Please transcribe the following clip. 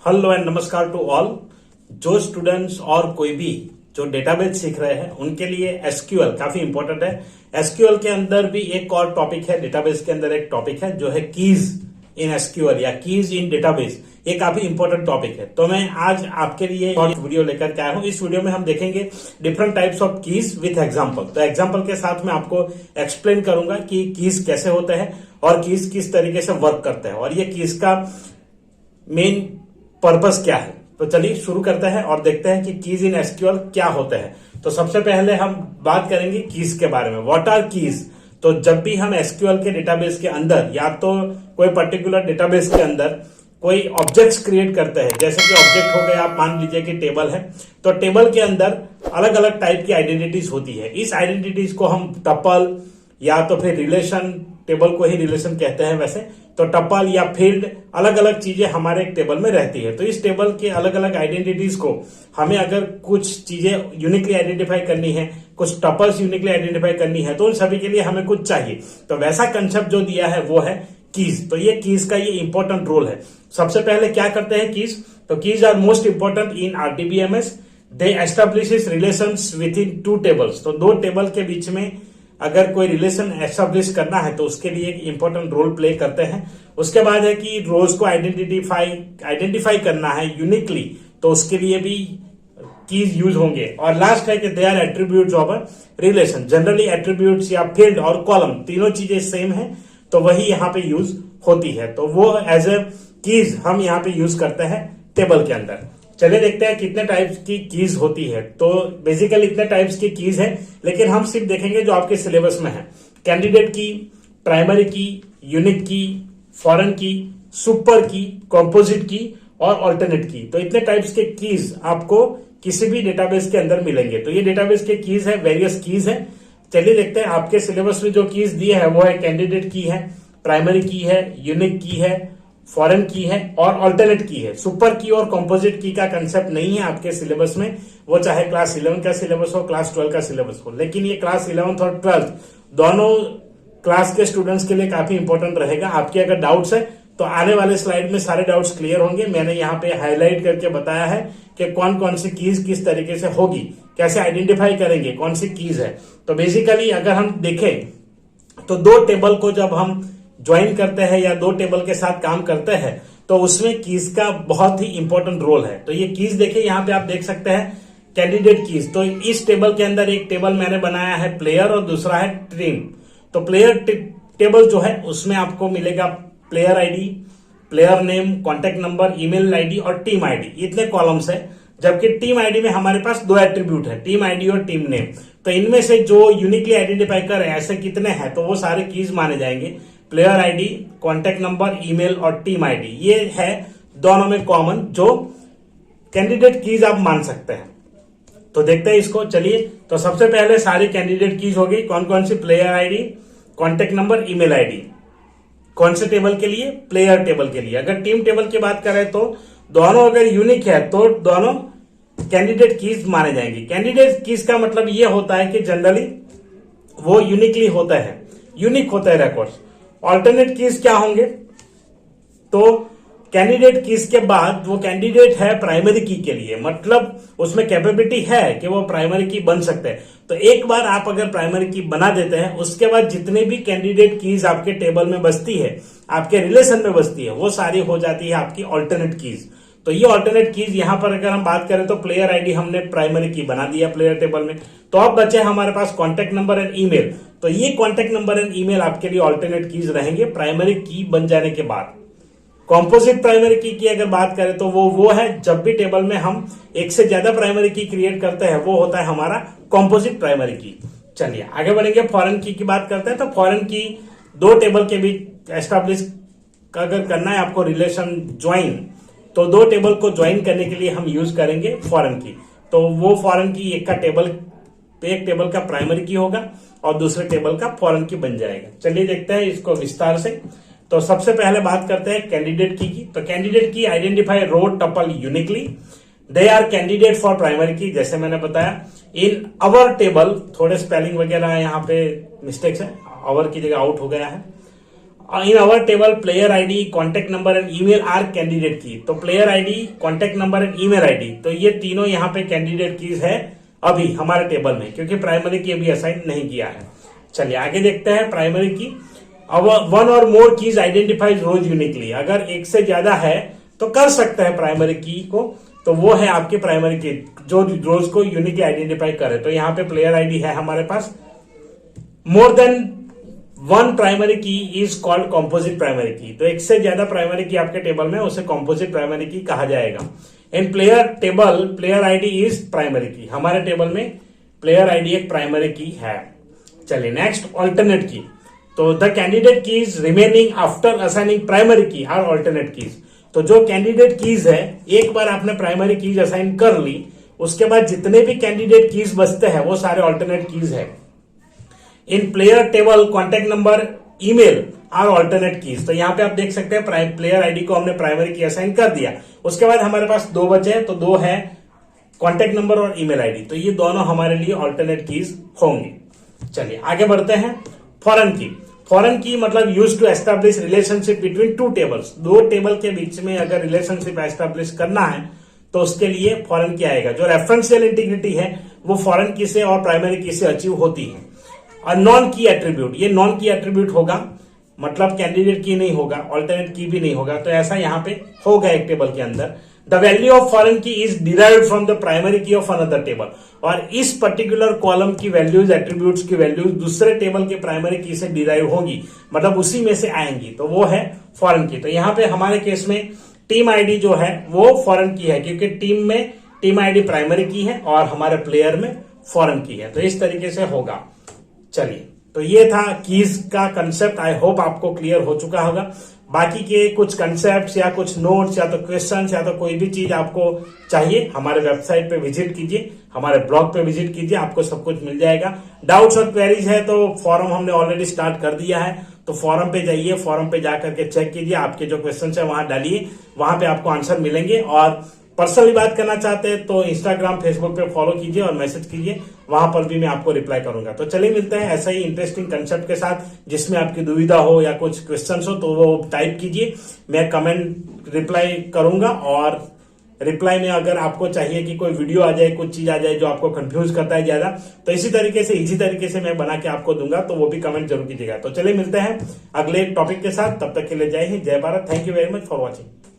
Hello and नमस्कार to all. जो students और कोई भी जो डेटाबेस सीख रहे हैं उनके लिए एसक्यूएल काफी इंपॉर्टेंट है। एसक्यूएल के अंदर भी एक और टॉपिक है, डेटाबेस के अंदर एक टॉपिक है जो है कीज इन एसक्यूएल या कीज इन डेटाबेस। ये काफी इंपॉर्टेंट टॉपिक है, तो मैं आज आपके लिए एक वीडियो लेकर के आया हूं। इस वीडियो में हम देखेंगे different types of keys with example. तो एग्जांपल के साथ मैं आपको एक्सप्लेन करूंगा कि कीज कैसे होते हैं और कीज किस तरीके से वर्क करते हैं और ये कीज का मेन पर्पस क्या है। तो चलिए शुरू करते हैं और देखते हैं कि कीज इन एसक्यूएल क्या होते हैं। तो सबसे पहले हम बात करेंगे कीज के बारे में। What are keys? तो जब भी हम एसक्यूएल के डेटाबेस के अंदर या तो कोई पर्टिकुलर डेटाबेस के अंदर कोई ऑब्जेक्ट्स क्रिएट करते हैं, जैसे कि ऑब्जेक्ट हो गया, आप मान लीजिए कि टेबल है, तो टेबल के अंदर अलग अलग टाइप की आइडेंटिटीज होती है। इस आइडेंटिटीज को हम टपल या तो फिर रिलेशन, टेबल को ही रिलेशन कहते हैं वैसे, तो टपल या फील्ड अलग अलग चीजें हमारे एक टेबल में रहती है। तो इस टेबल के अलग अलग आइडेंटिटीज को हमें अगर कुछ चीजें यूनिकली आइडेंटिफाई करनी है, कुछ टपल्स यूनिकली आइडेंटिफाई करनी है, तो उन सभी के लिए हमें कुछ चाहिए। तो वैसा कंसेप्ट जो दिया है वो है कीज। तो ये कीज का ये इंपॉर्टेंट रोल है। सबसे पहले क्या करते हैं कीज? तो keys are most important in RDBMS. They establishes relations with in two tables. तो दो टेबल के बीच में अगर कोई रिलेशन एस्टैब्लिश करना है तो उसके लिए एक इंपॉर्टेंट रोल प्ले करते हैं। उसके बाद है कि रोज को आइडेंटिफाई करना है यूनिकली, तो उसके लिए भी कीज यूज होंगे। और लास्ट है कि they are attributes of a relation. Generally attributes या फील्ड और कॉलम तीनों चीजें सेम है, तो वही यहाँ पे यूज होती है। तो वो एज ए कीज हम यहाँ पे यूज करते हैं टेबल के अंदर। चलिए देखते हैं कितने टाइप्स की कीज होती है। तो बेसिकली इतने टाइप्स की कीज है, लेकिन हम सिर्फ देखेंगे जो आपके सिलेबस में है। कैंडिडेट की, प्राइमरी की, यूनिक की, फॉरेन की, सुपर की, कंपोजिट की और ऑल्टरनेट की। तो इतने टाइप्स के कीज आपको किसी भी डेटाबेस के अंदर मिलेंगे। तो ये डेटाबेस के कीज है, वेरियस कीज है। चलिए देखते हैं आपके सिलेबस में जो कीज दिए है वो है कैंडिडेट की है, प्राइमरी की है, यूनिक की है, फॉरेन की है और ऑल्टरनेट की है। सुपर की और कंपोजिट की का कंसेप्ट नहीं है आपके सिलेबस में, वो चाहे क्लास 11 का सिलेबस हो, क्लास 12 का सिलेबस हो। लेकिन ये क्लास 11th और 12th दोनों क्लास के स्टूडेंट्स के लिए काफी इंपॉर्टेंट रहेगा। आपके अगर डाउट्स है तो आने वाले स्लाइड में सारे डाउट्स क्लियर होंगे। मैंने यहाँ पे हाईलाइट करके बताया है कि कौन कौन सी कीज किस तरीके से होगी, कैसे आइडेंटिफाई करेंगे कौन सी कीज है। तो बेसिकली अगर हम देखें तो दो टेबल को जब हम ज्वाइन करते हैं या दो टेबल के साथ काम करते हैं तो उसमें कीज का बहुत ही इंपॉर्टेंट रोल है। तो ये कीज देखिए, यहाँ पे आप देख सकते हैं कैंडिडेट कीज। तो इस टेबल के अंदर एक टेबल मैंने बनाया है प्लेयर और दूसरा है टीम। तो प्लेयर टेबल जो है उसमें आपको मिलेगा player ID, player name, contact number, email ID और टीम आईडी, इतने कॉलम्स है। जबकि टीम आईडी में हमारे पास दो एट्रीब्यूट है, टीम आईडी और टीम नेम। तो इनमें से जो यूनिकली आइडेंटिफाई कर रहे हैं ऐसे कितने हैं तो वो सारे कीज माने जाएंगे। Player ID, contact number, email और टीम आईडी, ये है दोनों में कॉमन जो कैंडिडेट कीज आप मान सकते हैं। तो देखते हैं इसको। चलिए, तो सबसे पहले सारी कैंडिडेट कीज हो गई। कौन कौन सी? Player ID, contact number, email ID. कौन से टेबल के लिए? प्लेयर टेबल के लिए। अगर टीम टेबल की बात करें तो दोनों अगर यूनिक है तो दोनों कैंडिडेट कीज माने जाएंगे। कैंडिडेट कीज का मतलब ये होता है कि जनरली वो यूनिकली होता है, यूनिक होता है रिकॉर्ड्स। ऑल्टरनेट कीज क्या होंगे? तो कैंडिडेट कीज के बाद वो कैंडिडेट है प्राइमरी की के लिए, मतलब उसमें कैपेबिलिटी है कि वो प्राइमरी की बन सकते हैं। तो एक बार आप अगर प्राइमरी की बना देते हैं, उसके बाद जितने भी कैंडिडेट कीज आपके टेबल में बसती है, आपके रिलेशन में बसती है, वो सारी हो जाती है आपकी ऑल्टरनेट कीज। तो ये ऑल्टरनेट कीज यहां पर अगर हम बात करें तो प्लेयर आईडी हमने प्राइमरी की बना दिया प्लेयर टेबल में। तो अब बचे हमारे पास कॉन्टेक्ट नंबर एंड ईमेल। तो ये कॉन्टेक्ट नंबर एंड ईमेल आपके लिए ऑल्टरनेट कीज रहेंगे प्राइमरी की बन जाने के बाद। कॉम्पोजिट प्राइमरी की अगर बात करें तो वो है जब भी टेबल में हम एक से ज्यादा प्राइमरी की क्रिएट करते हैं, वो होता है हमारा कॉम्पोजिट प्राइमरी की। चलिए आगे बढ़ेंगे, फॉरेन की बात करते हैं। तो फॉरेन की दो टेबल के बीच एस्टैब्लिश अगर करना है आपको रिलेशन ज्वाइन, तो दो टेबल को ज्वाइन करने के लिए हम यूज करेंगे फॉरेन की। तो वो फॉरेन की एक टेबल का प्राइमरी की होगा और दूसरे टेबल का फॉरेन की बन जाएगा। चलिए देखते हैं इसको विस्तार से। तो सबसे पहले बात करते हैं कैंडिडेट की। तो candidate key identify row tuple uniquely. They are candidate for primary key, जैसे मैंने बताया। इन अवर टेबल, थोड़े स्पेलिंग वगैरह यहाँ पे मिस्टेक्स है, अवर की जगह आउट हो गया है। In our table player ID, contact number and email are candidate key. तो player ID, contact number and email ID, तो ये तीनों यहाँ पे कैंडिडेट कीज है अभी हमारे टेबल में, क्योंकि प्राइमरी की अभी असाइन नहीं किया है। चलिए आगे देखते हैं प्राइमरी की। अब वन और मोर कीज आइडेंटिफाइज रोज यूनिकली, अगर एक से ज्यादा है तो कर सकते हैं प्राइमरी की को, तो वो है आपकी प्राइमरी की जो रोज को यूनिकली आइडेंटिफाई करे। तो यहाँ पे प्लेयर आईडी है हमारे पास। मोर देन वन प्राइमरी की इज कॉल्ड कॉम्पोजिट प्राइमरी की, तो एक से ज्यादा प्राइमरी की आपके टेबल में उसे कॉम्पोजिट प्राइमरी की कहा जाएगा। In player table player ID is primary key, हमारे टेबल में प्लेयर आईडी एक प्राइमरी की है। चलिए नेक्स्ट ऑल्टरनेट की। तो the candidate keys remaining after assigning primary की आर ऑल्टरनेट कीज, तो जो कैंडिडेट कीज है एक बार आपने प्राइमरी कीज असाइन कर ली, उसके बाद जितने भी कैंडिडेट कीज बचते हैं वो सारे ऑल्टरनेट कीज है। In player table contact number, email are alternate keys, तो यहाँ पे आप देख सकते हैं प्लेयर आईडी को हमने प्राइमरी की असाइन कर दिया, उसके बाद हमारे पास दो बचे हैं, तो दो है कॉन्टेक्ट नंबर और ईमेल आईडी, तो ये दोनों हमारे लिए ऑल्टरनेट कीज होंगे। चलिए आगे बढ़ते हैं। फॉरेन की। फॉरेन की मतलब use to establish relationship between two tables, दो टेबल के बीच में अगर रिलेशनशिप एस्टैब्लिश करना है तो उसके लिए फॉरेन की आएगा। जो रेफरेंशियल इंटीग्रिटी है वो फॉरेन की से और प्राइमरी की से अचीव होती है। और नॉन की एट्रीब्यूट, ये नॉन की एट्रीब्यूट होगा, मतलब कैंडिडेट की नहीं होगा, ऑल्टरनेट की भी नहीं होगा, तो ऐसा यहां पे होगा एक टेबल के अंदर। द वैल्यू ऑफ फॉरेन की is derived from the primary की ऑफ अनदर टेबल, और इस पर्टिकुलर कॉलम की वैल्यूज, एट्रीब्यूट्स की वैल्यूज दूसरे टेबल के प्राइमरी की से डिराइव होगी, मतलब उसी में से आएंगी, तो वो है फॉरेन की। तो यहां पे हमारे केस में टीम आईडी जो है वो फॉरेन की है, क्योंकि टीम में टीम आईडी प्राइमरी की है और हमारे प्लेयर में फॉरेन की है, तो इस तरीके से होगा। चलिए, तो ये था कीज का कंसेप्ट, आई होप आपको क्लियर हो चुका होगा। बाकी के कुछ कंसेप्ट्स या कुछ नोट्स या तो क्वेश्चंस या तो कोई भी चीज आपको चाहिए, हमारे वेबसाइट पे विजिट कीजिए, हमारे ब्लॉग पे विजिट कीजिए, आपको सब कुछ मिल जाएगा। डाउट्स और क्वेरीज है तो फॉरम हमने ऑलरेडी स्टार्ट कर दिया है, तो फॉरम पे जाइए, फॉरम पे जाकर के चेक कीजिए, आपके जो क्वेश्चन है वहां डालिए, वहां पे आपको आंसर मिलेंगे। और पर्सनली बात करना चाहते हैं तो इंस्टाग्राम, फेसबुक पे फॉलो कीजिए और मैसेज कीजिए, वहां पर भी मैं आपको रिप्लाई करूंगा। तो चलिए मिलते हैं ऐसा ही इंटरेस्टिंग कंसेप्ट के साथ, जिसमें आपकी दुविधा हो या कुछ क्वेश्चंस हो तो वो टाइप कीजिए, मैं कमेंट रिप्लाई करूंगा। और रिप्लाई में अगर आपको चाहिए कि कोई वीडियो आ जाए, कुछ चीज आ जाए जो आपको कंफ्यूज करता है ज्यादा, तो इसी तरीके से इजी तरीके से मैं बना के आपको दूंगा, तो वो भी कमेंट जरूर कीजिएगा। तो चलिए मिलते हैं अगले टॉपिक के साथ, तब तक के लिए जय हिंद, जय Bharat, thank you very much for watching.